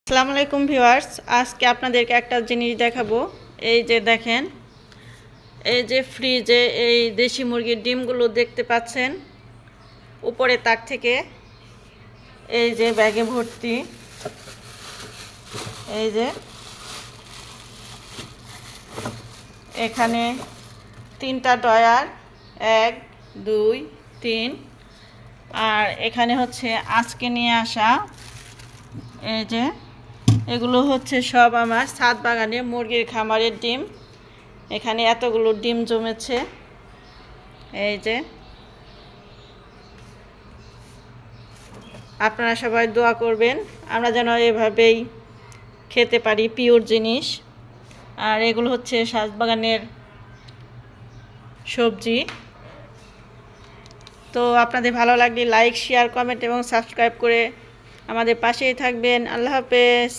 আসসালামু আলাইকুম ভিউয়ার্স, আজকে আপনাদেরকে একটা জিনিস দেখাবো। এই যে দেখেন, এই যে ফ্রিজে এই দেশি মুরগির ডিমগুলো দেখতে পাচ্ছেন উপরে তাক থেকে, এই যে ব্যাগে ভর্তি। এই যে এখানে 3টা ডয়ার, 1 2 3, আর এখানে হচ্ছে আজকে নিয়ে আসা। এই যে এগুলো হচ্ছে সব আমার ছাদ বাগানে মুরগির খামারের ডিম। এখানে এতগুলো ডিম জমেছে। এই যে আপনারা সবাই দোয়া করবেন আমরা যেন এভাবেই খেতে পারি পিওর জিনিস। আর এগুলো হচ্ছে ছাদ বাগানের সবজি। তো আপনাদের ভালো লাগলে লাইক, শেয়ার, কমেন্ট এবং সাবস্ক্রাইব করে আমাদের পাশেই থাকবেন। আল্লাহ হাফেজ।